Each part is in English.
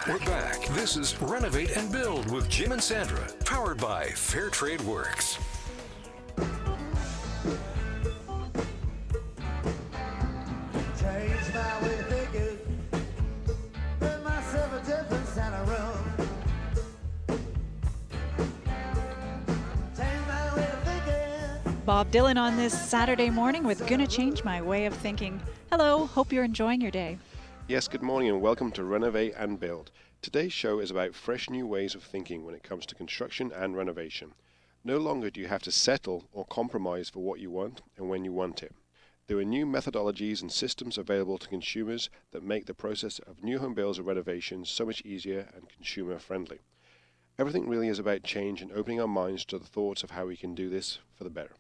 We're back. This is Renovate and Build with Jim and Sandra, powered by Fair Trade Works. Change my way of thinking, build myself a different kind of room. Change my way of thinking. Bob Dylan on this Saturday morning with Gonna Change My Way of Thinking. Hello, hope you're enjoying your day. Yes, good morning and welcome to Renovate and Build. Today's show is about fresh new ways of thinking when it comes to construction and renovation. No longer do you have to settle or compromise for what you want and when you want it. There are new methodologies and systems available to consumers that make the process of new home builds or renovations so much easier and consumer friendly. Everything really is about change and opening our minds to the thoughts of how we can do this for the better.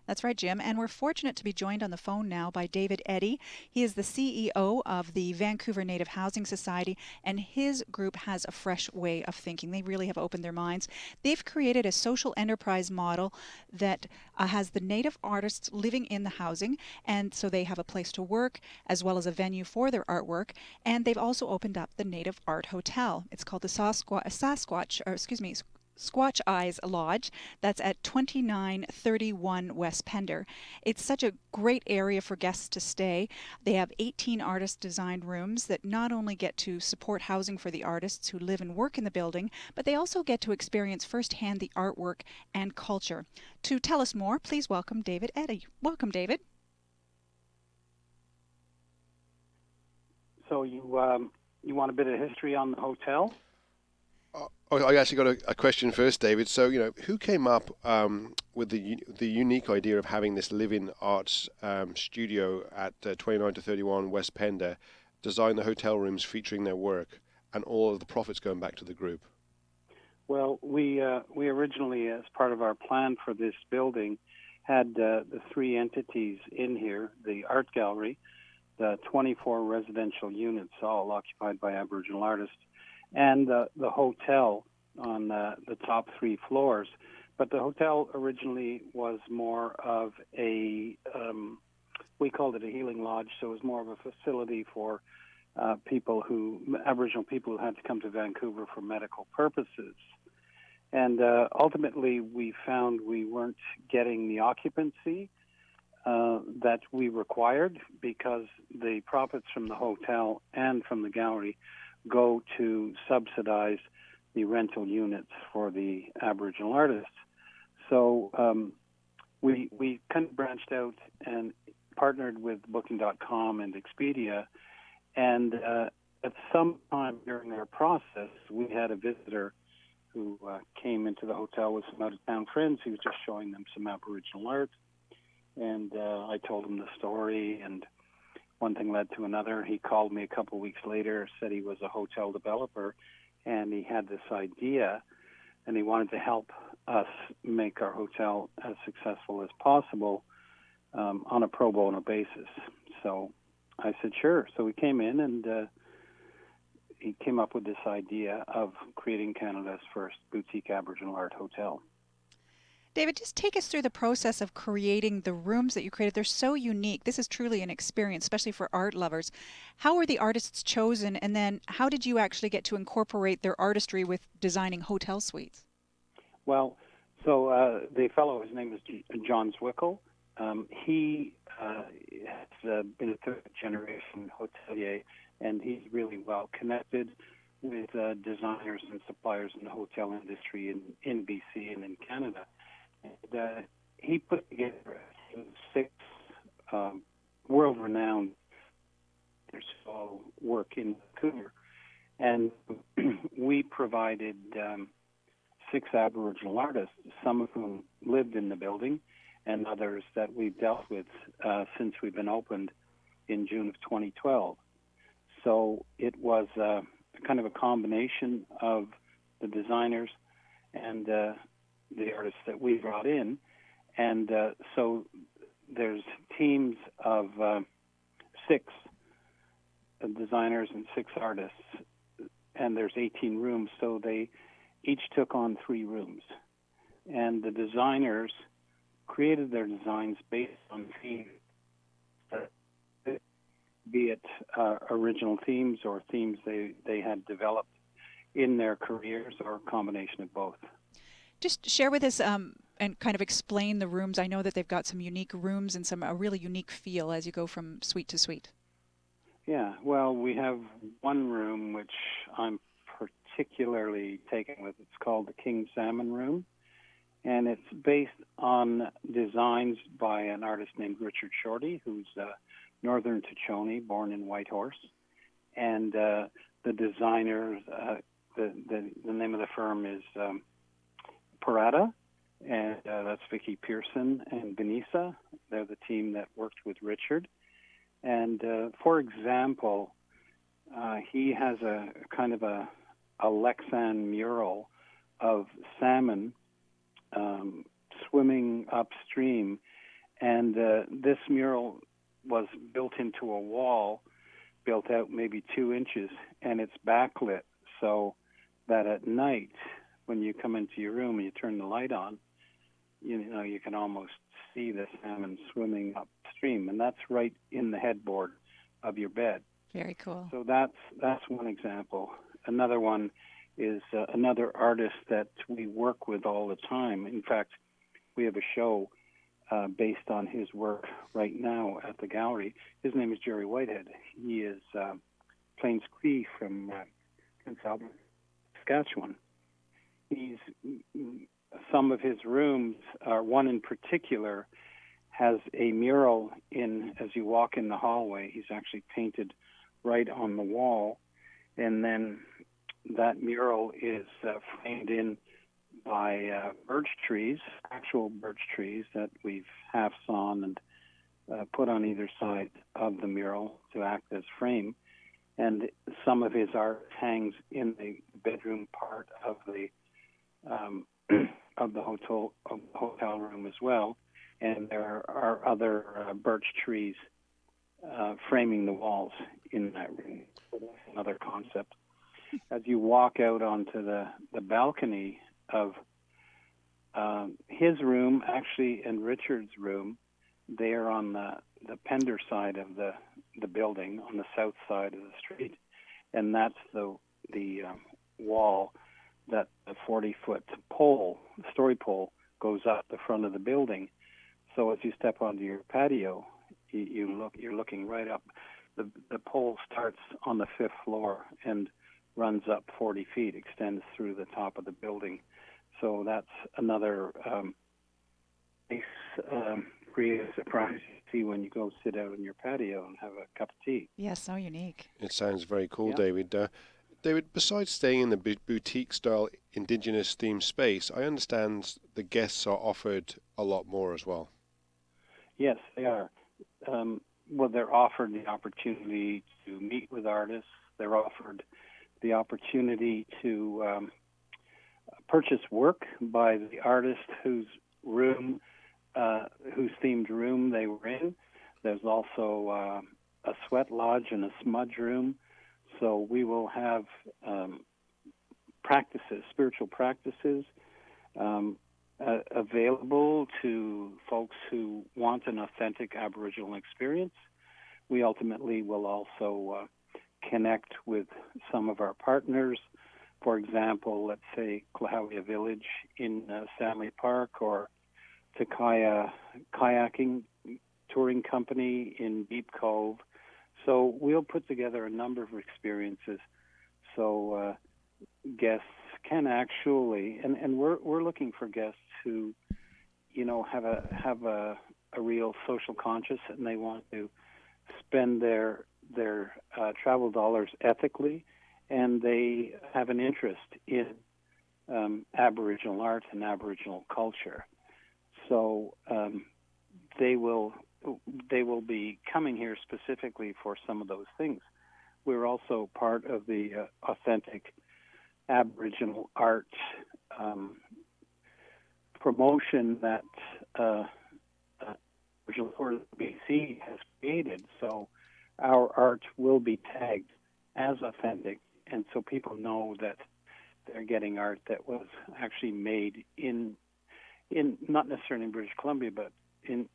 That's right, Jim. And we're fortunate to be joined on the phone now by David Eddy. He is the CEO of the Vancouver Native Housing Society, and his group has a fresh way of thinking. They really have opened their minds. They've created a social enterprise model that has the Native artists living in the housing, and so they have a place to work as well as a venue for their artwork. And they've also opened up the Native Art Hotel. It's called the Squatch Eyes Lodge. That's at 2931 West Pender. It's such a great area for guests to stay. They have 18 artist-designed rooms that not only get to support housing for the artists who live and work in the building, but they also get to experience firsthand the artwork and culture. To tell us more, please welcome David Eddy. Welcome, David. So you want a bit of history on the hotel? I actually got a question first, David. So, who came up with the unique idea of having this live-in arts studio at 29 to 31 West Pender, design the hotel rooms featuring their work, and all of the profits going back to the group? Well, we originally, as part of our plan for this building, had the three entities in here: the art gallery, the 24 residential units, all occupied by Aboriginal artists, and the hotel on the top three floors. But the hotel originally was more of a, we called it a healing lodge, so it was more of a facility for Aboriginal people who had to come to Vancouver for medical purposes. And ultimately we found we weren't getting the occupancy that we required, because the profits from the hotel and from the gallery go to subsidize the rental units for the Aboriginal artists. So we kind of branched out and partnered with Booking.com and Expedia, and at some time during our process, we had a visitor who came into the hotel with some out-of-town friends. He was just showing them some Aboriginal art, and I told him the story, and one thing led to another. He called me a couple of weeks later, said he was a hotel developer, and he had this idea, and he wanted to help us make our hotel as successful as possible on a pro bono basis. So I said, sure. So we came in, and he came up with this idea of creating Canada's first boutique Aboriginal art hotel. David, just take us through the process of creating the rooms that you created. They're so unique. This is truly an experience, especially for art lovers. How were the artists chosen, and then how did you actually get to incorporate their artistry with designing hotel suites? Well, so the fellow, his name is John Zwickle. He has been a third-generation hotelier, and he's really well connected with designers and suppliers in the hotel industry in BC and in Canada. And he put together 6 world-renowned all work in Vancouver, and we provided 6 Aboriginal artists, some of whom lived in the building, and others that we've dealt with since we've been opened in June of 2012. So it was kind of a combination of the designers and the artists that we brought in, and so there's teams of 6 designers and 6 artists, and there's 18 rooms, so they each took on 3 rooms, and the designers created their designs based on themes be it original themes or themes they had developed in their careers, or a combination of both. Just share with us and kind of explain the rooms. I know that they've got some unique rooms and a really unique feel as you go from suite to suite. Yeah, well, we have one room which I'm particularly taken with. It's called the King Salmon Room, and it's based on designs by an artist named Richard Shorty, who's Northern Tuchone, born in Whitehorse, and the designer, the name of the firm is Parada, and that's Vicky Pearson and Benissa. They're the team that worked with Richard. And for example, he has a kind of a Lexan mural of salmon swimming upstream, and this mural was built into a wall, built out maybe 2 inches, and it's backlit so that at night, when you come into your room and you turn the light on, you can almost see the salmon swimming upstream, and that's right in the headboard of your bed. Very cool. So that's one example. Another one is another artist that we work with all the time. In fact, we have a show based on his work right now at the gallery. His name is Jerry Whitehead. He is Plains Cree from Prince Albert, Saskatchewan. Some of his rooms, one in particular, has a mural as you walk in the hallway. He's actually painted right on the wall, and then that mural is framed in by birch trees, actual birch trees that we've half sawn and put on either side of the mural to act as frame. And some of his art hangs in the bedroom part of the hotel room as well, and there are other birch trees framing the walls in that room. So that's another concept. As you walk out onto the balcony of his room, actually, and Richard's room, they are on the Pender side of the building, on the south side of the street, and that's the wall that the 40-foot pole, story pole, goes up the front of the building. So as you step onto your patio, you're looking right up. The pole starts on the 5th floor and runs up 40 feet, extends through the top of the building. So that's another creative surprise you see when you go sit out on your patio and have a cup of tea. Yeah, so unique. It sounds very cool, Yeah. David. David, besides staying in the boutique-style indigenous-themed space, I understand the guests are offered a lot more as well. Yes, they are. Well, they're offered the opportunity to meet with artists. They're offered the opportunity to purchase work by the artist whose themed room they were in. There's also a sweat lodge and a smudge room. So we will have spiritual practices, available to folks who want an authentic Aboriginal experience. We ultimately will also connect with some of our partners. For example, let's say Klahowia Village in Stanley Park, or Takaya Kayaking Touring Company in Deep Cove. So we'll put together a number of experiences so guests can actually, and we're looking for guests who, have a real social conscience, and they want to spend their travel dollars ethically, and they have an interest in Aboriginal art and Aboriginal culture. So they will be coming here specifically for some of those things. We're also part of the authentic Aboriginal art promotion that Aboriginal Tourism BC has created. So our art will be tagged as authentic, and so people know that they're getting art that was actually made in not necessarily in British Columbia, but in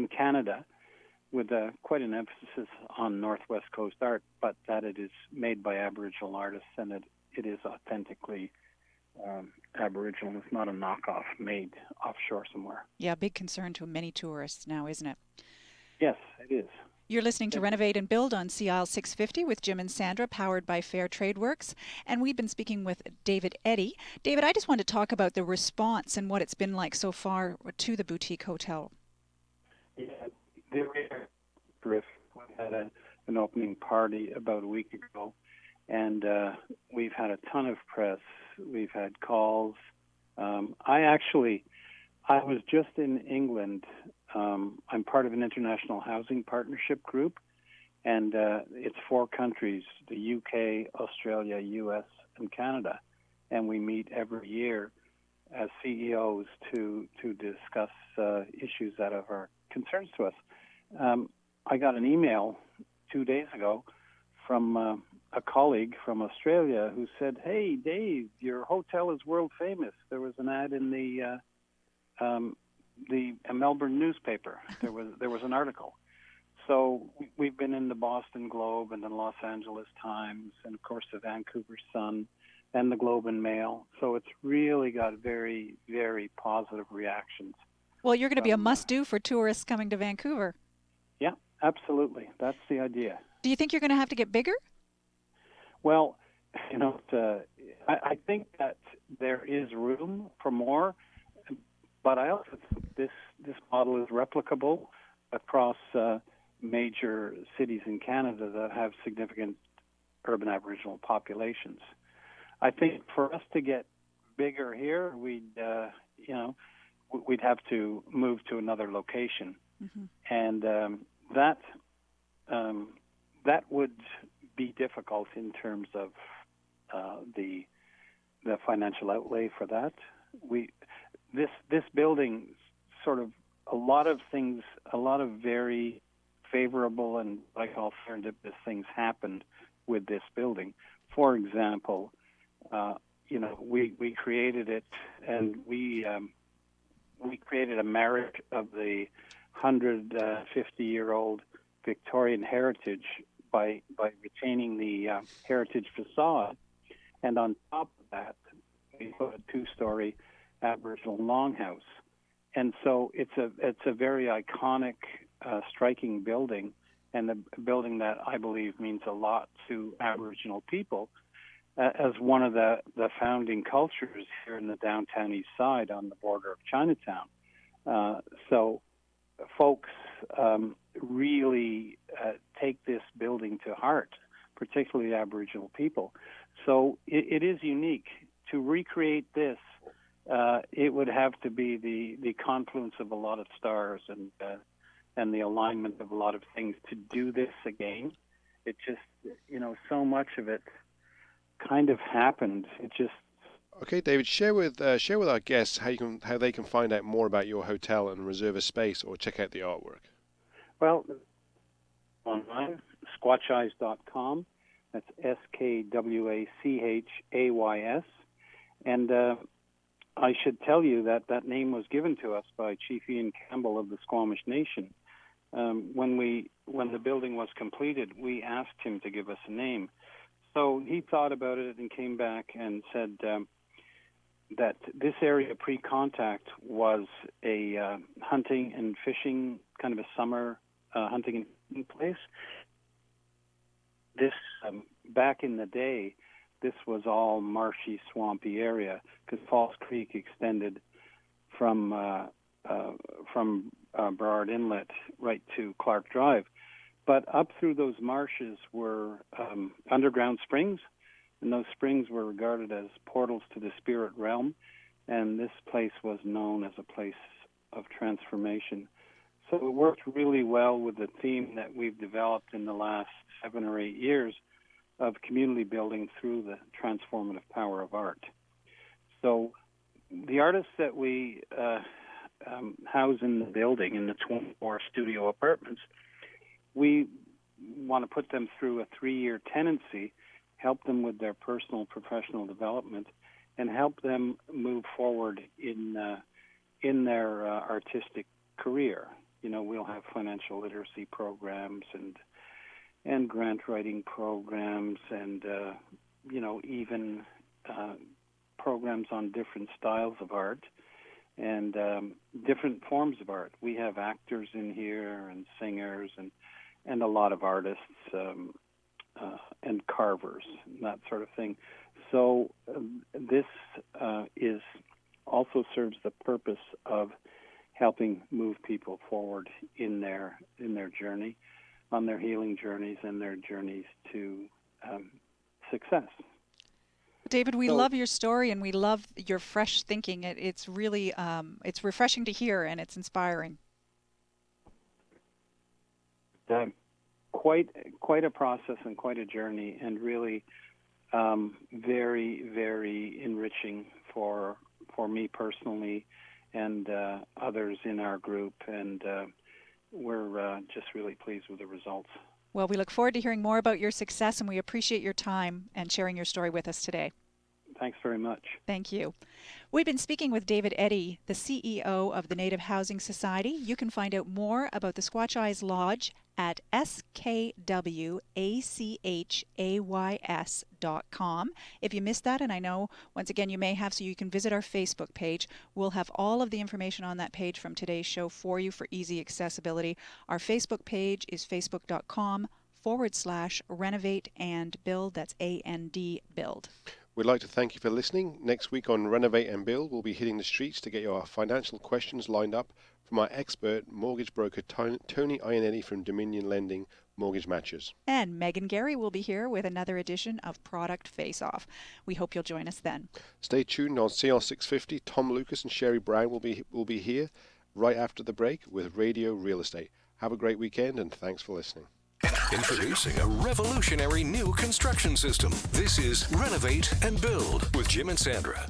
Canada, with quite an emphasis on Northwest Coast art, but that it is made by Aboriginal artists and it is authentically Aboriginal. It's not a knockoff made offshore somewhere. Yeah, big concern to many tourists now, isn't it? Yes, it is. You're listening to Renovate and Build on CIL 650 with Jim and Sandra, powered by Fair Trade Works. And we've been speaking with David Eddy. David, I just want to talk about the response and what it's been like so far to the boutique hotel. Yeah, they were terrific. We had an opening party about a week ago, and we've had a ton of press. We've had calls. I was just in England. I'm part of an international housing partnership group, and it's 4 countries, the UK, Australia, US, and Canada. And we meet every year as CEOs to discuss issues that are concerns to us. I got an email 2 days ago from a colleague from Australia who said, "Hey, Dave, your hotel is world famous." There was an ad in the Melbourne newspaper. There was an article. So we've been in the Boston Globe and the Los Angeles Times and, of course, the Vancouver Sun and the Globe and Mail. So it's really got very, very positive reactions. Well, you're going to be a must-do for tourists coming to Vancouver. Yeah, absolutely. That's the idea. Do you think you're going to have to get bigger? Well, I think that there is room for more, but I also think this model is replicable across major cities in Canada that have significant urban Aboriginal populations. I think for us to get bigger here, we'd have to move to another location, and that would be difficult in terms of the financial outlay for that. This building, sort of a lot of very favorable and what I call serendipitous things happened with this building. For example, we created it, and we created a marriage of the 150-year-old Victorian heritage by retaining the heritage facade, and on top of that, we put a 2-story Aboriginal longhouse. And so it's a very iconic, striking building, and a building that I believe means a lot to Aboriginal people as one of the founding cultures here in the downtown east side on the border of Chinatown. So folks really take this building to heart, particularly Aboriginal people. So it is unique. To recreate this, it would have to be the confluence of a lot of stars and the alignment of a lot of things to do this again. It just, so much of it kind of happened. It just. Okay, David, share with our guests how they can find out more about your hotel and reserve a space or check out the artwork. Well, online, squatchays.com. That's SKWACHAYS. And I should tell you that name was given to us by Chief Ian Campbell of the Squamish Nation. When the building was completed, we asked him to give us a name. So he thought about it and came back and said that this area pre-contact was a hunting and fishing, kind of a summer hunting and fishing place. This, back in the day, this was all marshy, swampy area because Falls Creek extended from Burrard Inlet right to Clark Drive. But up through those marshes were underground springs, and those springs were regarded as portals to the spirit realm, and this place was known as a place of transformation. So it worked really well with the theme that we've developed in the last 7 or 8 years of community building through the transformative power of art. So the artists that we house in the building, in the 24 studio apartments, we want to put them through a 3-year tenancy, help them with their personal professional development, and help them move forward in their artistic career. we'll have financial literacy programs and grant writing programs and, even programs on different styles of art and different forms of art. We have actors in here and singers and a lot of artists and carvers and that sort of thing. So this is also serves the purpose of helping move people forward in their journey, on their healing journeys and their journeys to success. David, we love your story and we love your fresh thinking. It's really it's refreshing to hear and it's inspiring. Quite a process and quite a journey, and really very, very enriching for me personally and others in our group, and we're just really pleased with the results. Well, we look forward to hearing more about your success, and we appreciate your time and sharing your story with us today. Thanks very much. Thank you. We've been speaking with David Eddy, the CEO of the Native Housing Society. You can find out more about the Squatch Eyes Lodge at skwachAYS.com. If you missed that, and I know, once again, you may have, so you can visit our Facebook page. We'll have all of the information on that page from today's show for you for easy accessibility. Our Facebook page is facebook.com/RenovateandBuild. That's AND Build. We'd like to thank you for listening. Next week on Renovate and Build, we'll be hitting the streets to get your financial questions lined up from our expert mortgage broker Tony Ionetti from Dominion Lending Mortgage Matchers. And Megan Gary will be here with another edition of Product Face Off. We hope you'll join us then. Stay tuned on CR650. Tom Lucas and Sherry Brown will be here right after the break with Radio Real Estate. Have a great weekend and thanks for listening. Introducing a revolutionary new construction system. This is Renovate and Build with Jim and Sandra.